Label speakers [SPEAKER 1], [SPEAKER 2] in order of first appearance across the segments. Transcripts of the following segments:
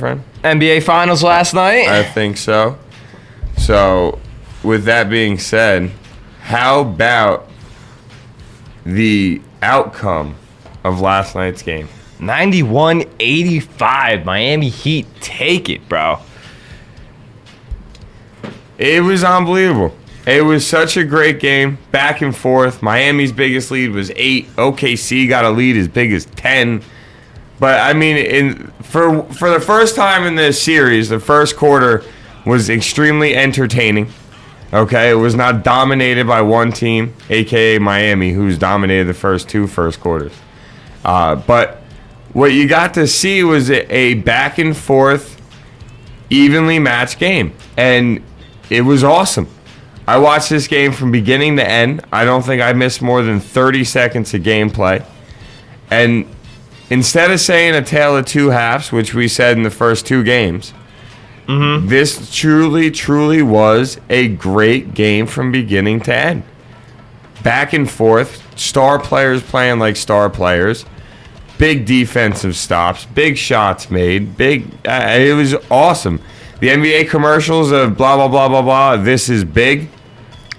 [SPEAKER 1] NBA Finals last night?
[SPEAKER 2] I think so. So, with that being said, how about the outcome of last night's game?
[SPEAKER 1] 91-85. Miami Heat take it, bro.
[SPEAKER 2] It was unbelievable. It was such a great game, back and forth. Miami's biggest lead was 8. OKC got a lead as big as 10. But, I mean, for the first time in this series, the first quarter was extremely entertaining. Okay, it was not dominated by one team, a.k.a. Miami, who's dominated the first quarters. But what you got to see was a back-and-forth, evenly matched game. And it was awesome. I watched this game from beginning to end. I don't think I missed more than 30 seconds of gameplay. And instead of saying a tale of two halves, which we said in the first two games, this truly was a great game from beginning to end. Back and forth, star players playing like star players, big defensive stops, big shots made, it was awesome. The NBA commercials of blah, blah, blah, blah, blah, this is big.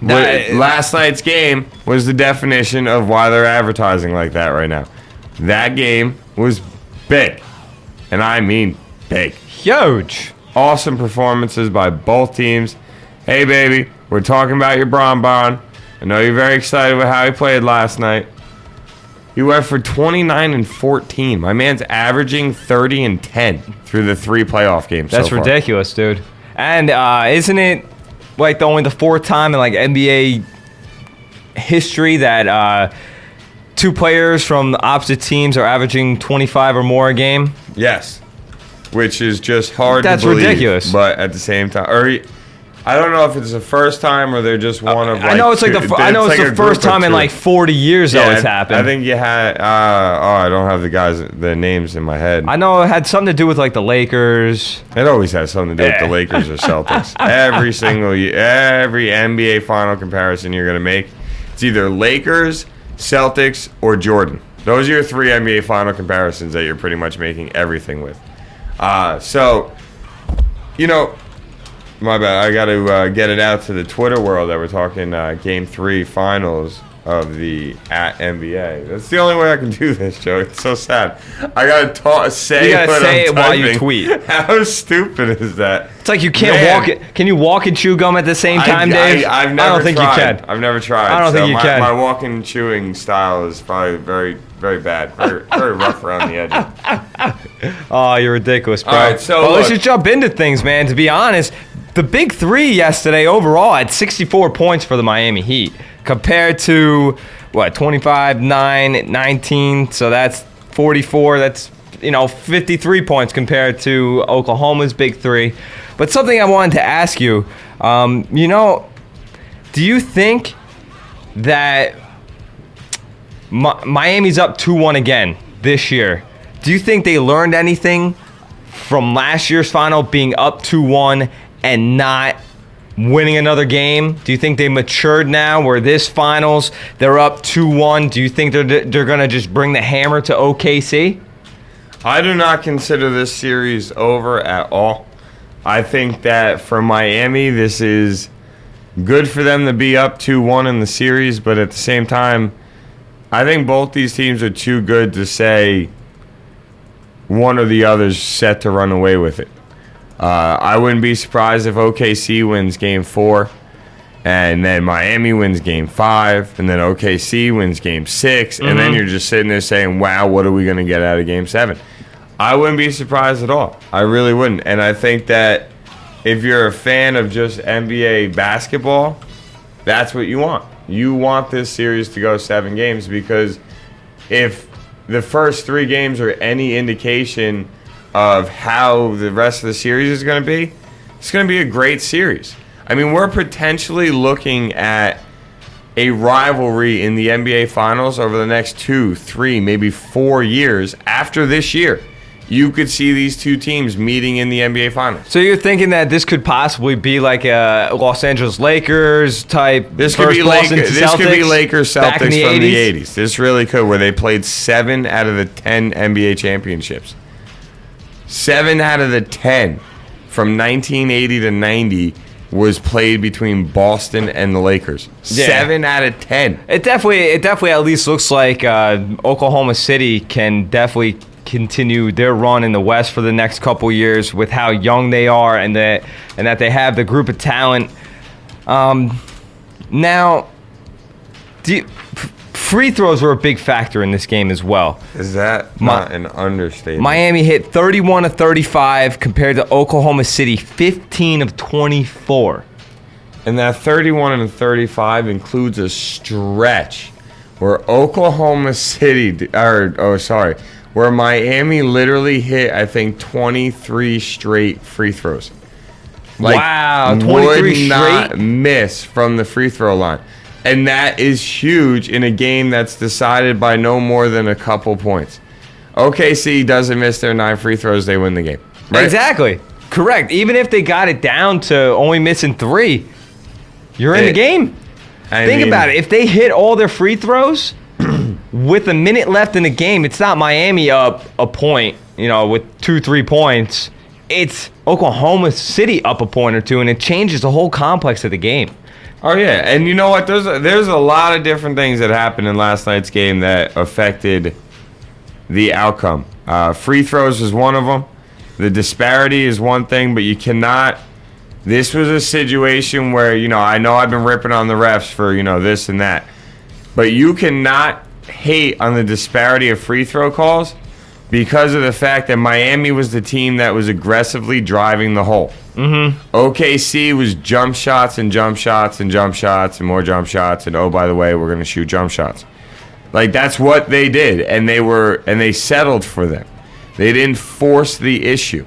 [SPEAKER 2] Last night's game was the definition of why they're advertising like that right now. That game was big. And I mean big.
[SPEAKER 1] Huge.
[SPEAKER 2] Awesome performances by both teams. Hey, baby, we're talking about your Bonbon. I know you're very excited with how he played last night. He went for 29 and 14. My man's averaging 30 and 10 through the 3 playoff games.
[SPEAKER 1] That's
[SPEAKER 2] so far.
[SPEAKER 1] ridiculous, dude. And isn't it like only the 4th time in like NBA history that 2 players from the opposite teams are averaging 25 or more a game?
[SPEAKER 2] Yes, which is just hard to believe.
[SPEAKER 1] That's ridiculous.
[SPEAKER 2] But at the same time, I don't know if it's the first time or they're just one of. Like,
[SPEAKER 1] I know it's like the first time in like 40 years though it's happened.
[SPEAKER 2] I think you had. I don't have the names in my head.
[SPEAKER 1] I know it had something to do with like the Lakers.
[SPEAKER 2] It always has something to do with the Lakers or Celtics. Every single year, every NBA final comparison you're gonna make, it's either Lakers, Celtics, or Jordan. Those are your 3 NBA final comparisons that you're pretty much making everything with. So, you know. My bad. I got to get it out to the Twitter world that we're talking Game 3 finals of the @NBA. That's the only way I can do this, Joe. It's so sad. I got to say
[SPEAKER 1] you gotta say it while you tweet.
[SPEAKER 2] How stupid is that?
[SPEAKER 1] It's like you can't walk it. Can you walk and chew gum at the same time, Dave?
[SPEAKER 2] I don't think you can. I've never tried.
[SPEAKER 1] I don't think you can.
[SPEAKER 2] My walking and chewing style is probably very, very bad. Very rough around the edges.
[SPEAKER 1] Oh, you're ridiculous, bro.
[SPEAKER 2] All right, so
[SPEAKER 1] well, let's just jump into things, man. To be honest, the big 3 yesterday overall had 64 points for the Miami Heat compared to, 25, 9, 19. So that's 44. That's, 53 points compared to Oklahoma's big 3. But something I wanted to ask you, do you think that Miami's up 2-1 again this year? Do you think they learned anything from last year's final being up 2-1 and not winning another game? Do you think they matured now where this finals, they're up 2-1? Do you think they're going to just bring the hammer to OKC?
[SPEAKER 2] I do not consider this series over at all. I think that for Miami, this is good for them to be up 2-1 in the series, but at the same time, I think both these teams are too good to say one or the other's set to run away with it. I wouldn't be surprised if OKC wins Game 4, and then Miami wins Game 5, and then OKC wins Game 6, and then you're just sitting there saying, wow, what are we going to get out of Game 7? I wouldn't be surprised at all. I really wouldn't. And I think that if you're a fan of just NBA basketball, that's what you want. You want this series to go 7 games because if the first 3 games are any indication of how the rest of the series is going to be, it's going to be a great series. I mean, we're potentially looking at a rivalry in the NBA Finals over the next 2, 3, maybe 4 years after this year. You could see these 2 teams meeting in the NBA Finals.
[SPEAKER 1] So you're thinking that this could possibly be like a Los Angeles Lakers type?
[SPEAKER 2] This could be Lakers Celtics from the 80s. This really could, where they played 7 out of the 10 NBA championships. 7 out of the 10 from 1980 to 90 was played between Boston and the Lakers.
[SPEAKER 1] Yeah.
[SPEAKER 2] 7 out of 10.
[SPEAKER 1] It definitely at least looks like Oklahoma City can definitely continue their run in the West for the next couple years with how young they are and that they have the group of talent. Now, free throws were a big factor in this game as well.
[SPEAKER 2] Is that not an understatement?
[SPEAKER 1] Miami hit 31 of 35 compared to Oklahoma City 15 of 24.
[SPEAKER 2] And that 31 and 35 includes a stretch where where Miami literally hit, I think, 23 straight free throws.
[SPEAKER 1] Wow, 23
[SPEAKER 2] would not
[SPEAKER 1] straight?
[SPEAKER 2] miss from the free throw line. And that is huge in a game that's decided by no more than a couple points. OKC doesn't miss their 9 free throws, they win the game. Right?
[SPEAKER 1] Exactly. Correct. Even if they got it down to only missing 3, you're in the game. Think about it. If they hit all their free throws with a minute left in the game, it's not Miami up a point, with 2-3 points. It's Oklahoma City up a point or 2, and it changes the whole complex of the game.
[SPEAKER 2] Oh, yeah. And you know what? There's a lot of different things that happened in last night's game that affected the outcome. Free throws was one of them. The disparity is one thing, but you cannot... This was a situation where, I know I've been ripping on the refs for, this and that. But you cannot hate on the disparity of free throw calls because of the fact that Miami was the team that was aggressively driving the hole. Mm-hmm. OKC was jump shots and jump shots and jump shots and more jump shots. And, oh, by the way, we're going to shoot jump shots. That's what they did. And they settled for them. They didn't force the issue.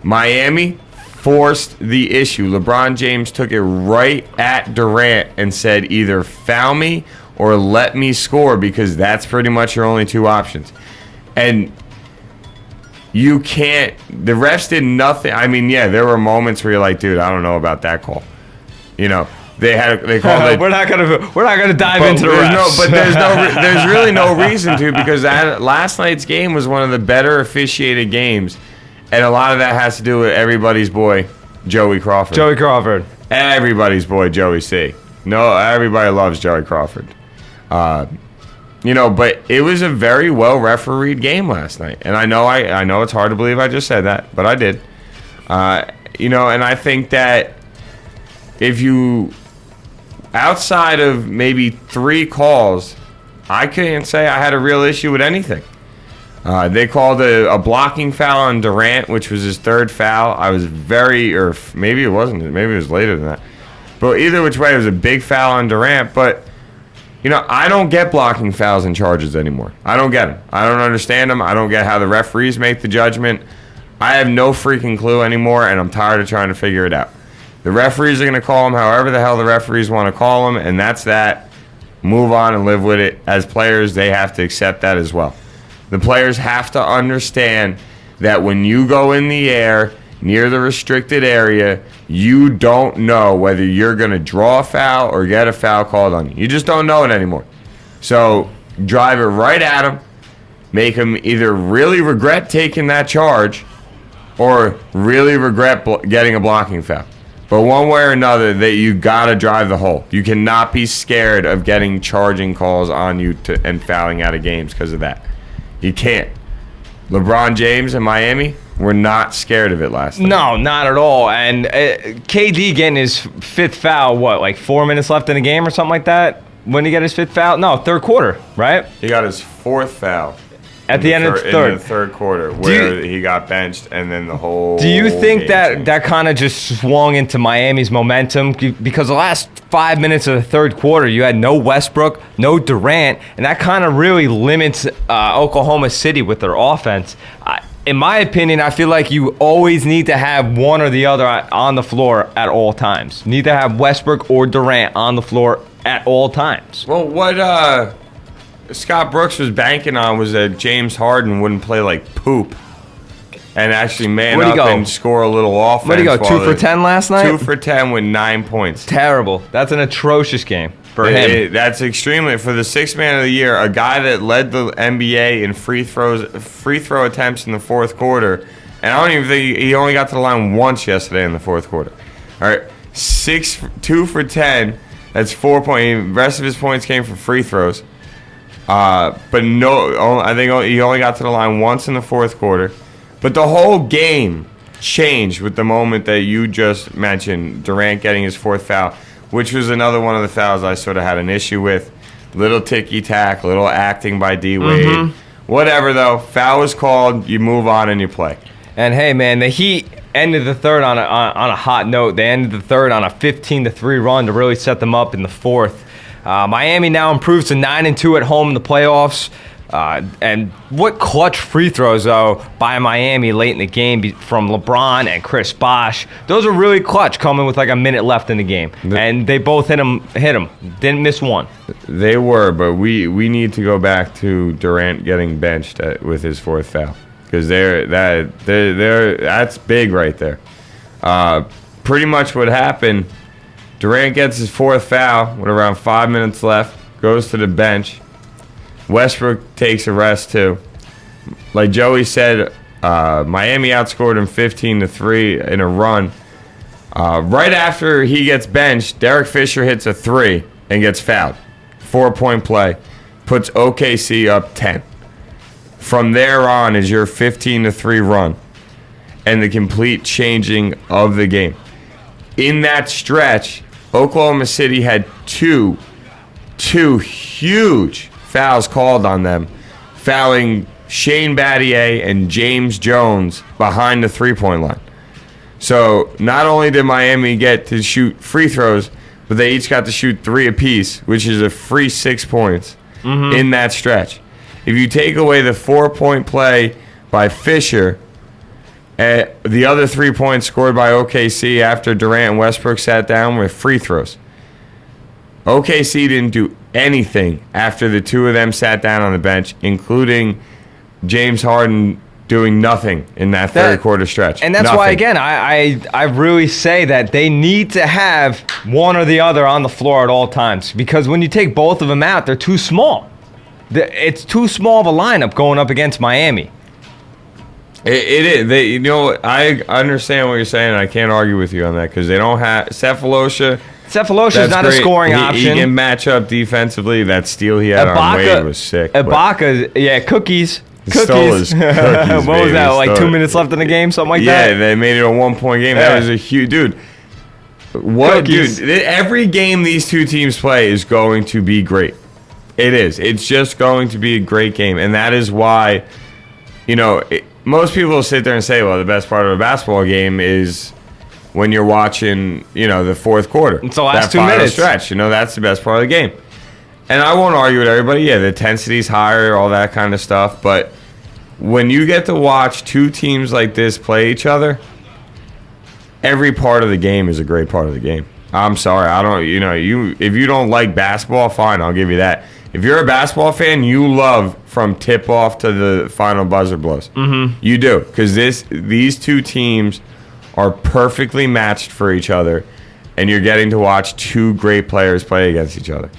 [SPEAKER 2] Miami forced the issue. LeBron James took it right at Durant and said either foul me or let me score, because that's pretty much your only 2 options. And you can't... The refs did nothing. I mean, yeah, there were moments where you're like, dude, I don't know about that call. They called it...
[SPEAKER 1] We're not gonna dive into the refs.
[SPEAKER 2] There's really no reason to, because last night's game was one of the better officiated games, and a lot of that has to do with everybody's boy, Joey Crawford.
[SPEAKER 1] Joey Crawford.
[SPEAKER 2] Everybody's boy, Joey C. No, everybody loves Joey Crawford. But it was a very well refereed game last night, and I know it's hard to believe I just said that, but I did. And I think that if you, outside of maybe 3 calls, I couldn't say I had a real issue with anything. They called a blocking foul on Durant, which was his 3rd foul. I was or maybe it wasn't. Maybe it was later than that. But either which way, it was a big foul on Durant. But, I don't get blocking fouls and charges anymore. I don't get them. I don't understand them. I don't get how the referees make the judgment. I have no freaking clue anymore, and I'm tired of trying to figure it out. The referees are going to call them however the hell the referees want to call them, and that's that. Move on and live with it. As players, they have to accept that as well. The players have to understand that when you go in the air near the restricted area, you don't know whether you're going to draw a foul or get a foul called on you. You just don't know it anymore. So drive it right at them. Make them either really regret taking that charge or really regret getting a blocking foul. But one way or another, that you got to drive the hole. You cannot be scared of getting charging calls on you and fouling out of games because of that. You can't. LeBron James in Miami were not scared of it last night.
[SPEAKER 1] No, not at all. And KD getting his 5th foul, 4 minutes left in the game or something like that? When did he get his 5th foul? No, 3rd quarter, right?
[SPEAKER 2] He got his 4th foul.
[SPEAKER 1] At the end of the 3rd.
[SPEAKER 2] In the 3rd quarter, where he got benched, and then the whole...
[SPEAKER 1] Do you think
[SPEAKER 2] game
[SPEAKER 1] that kind of just swung into Miami's momentum? Because the last 5 minutes of the 3rd quarter, you had no Westbrook, no Durant, and that kind of really limits Oklahoma City with their offense. In my opinion, I feel like you always need to have one or the other on the floor at all times. You need to have Westbrook or Durant on the floor at all times.
[SPEAKER 2] Well, what Scott Brooks was banking on was that James Harden wouldn't play like poop and actually man up and score a little offense.
[SPEAKER 1] Where'd he go, 2 for 10 last night?
[SPEAKER 2] 2 for 10 with 9 points.
[SPEAKER 1] Terrible. That's an atrocious game for him.
[SPEAKER 2] That's extremely, for the 6th man of the year, a guy that led the NBA in free throw attempts in the 4th quarter, And I don't even think he only got to the line once yesterday in the fourth quarter. All right, 2 for 10. That's 4 points. The rest of his points came from free throws. But no, I think he only got to the line once in the fourth quarter. But the whole game changed with the moment that you just mentioned, Durant getting his fourth foul, which was another one of the fouls I sort of had an issue with. Little ticky-tack, little acting by D-Wade. Whatever, though. Foul was called. You move on and you play.
[SPEAKER 1] And, hey, man, the Heat ended the third on a hot note. They ended the third on a 15-3 run to really set them up in the fourth. Miami now improves to 9-2 at home in the playoffs. And what clutch free throws, though, by Miami late in the game from LeBron and Chris Bosh. Those are really clutch, coming with like a minute left in the game. And they both hit him. Didn't miss one.
[SPEAKER 2] They were, but we need to go back to Durant getting benched with his fourth foul. Because that's big right there. Pretty much what happened, Durant gets his fourth foul with around 5 minutes left, goes to the bench. Westbrook takes a rest too. Like Joey said, Miami outscored him 15-3 in a run. Right after he gets benched, Derek Fisher hits a 3 and gets fouled. 4-point play. Puts OKC up 10. From there on is your 15-3 run and the complete changing of the game. In that stretch, Oklahoma City had two huge fouls called on them, fouling Shane Battier and James Jones behind the three-point line. So not only did Miami get to shoot free throws, but they each got to shoot 3 apiece, which is a free 6 points in that stretch. If you take away the 4-point play by Fisher, the other 3 points scored by OKC after Durant and Westbrook sat down were free throws. OKC didn't do anything after the two of them sat down on the bench, including James Harden doing nothing in that third quarter stretch.
[SPEAKER 1] And that's why, again, I really say that they need to have one or the other on the floor at all times, because when you take both of them out, they're too small. It's too small of a lineup going up against Miami.
[SPEAKER 2] It is. I understand what you're saying, and I can't argue with you on that, because they don't have Cephalosha.
[SPEAKER 1] Cephalosha is not a scoring option.
[SPEAKER 2] He can match up defensively. That steal he had on Wade was sick.
[SPEAKER 1] Ibaka, cookies.
[SPEAKER 2] Stole his cookies.
[SPEAKER 1] What was that, like 2 minutes left in the game, something like that?
[SPEAKER 2] Yeah, they made it a 1-point game.
[SPEAKER 1] Yeah.
[SPEAKER 2] That was a huge... Dude, every game these two teams play is going to be great. It is. It's just going to be a great game. And that is why, most people will sit there and say, well, the best part of a basketball game is when you're watching, the fourth quarter.
[SPEAKER 1] It's the last
[SPEAKER 2] that
[SPEAKER 1] 2 minutes.
[SPEAKER 2] Stretch. That's the best part of the game. And I won't argue with everybody. Yeah, the intensity's higher, all that kind of stuff. But when you get to watch two teams like this play each other, every part of the game is a great part of the game. I'm sorry. I don't, if you don't like basketball, fine, I'll give you that. If you're a basketball fan, you love from tip-off to the final buzzer blows. Mm-hmm. You do, because these two teams are perfectly matched for each other, and you're getting to watch two great players play against each other.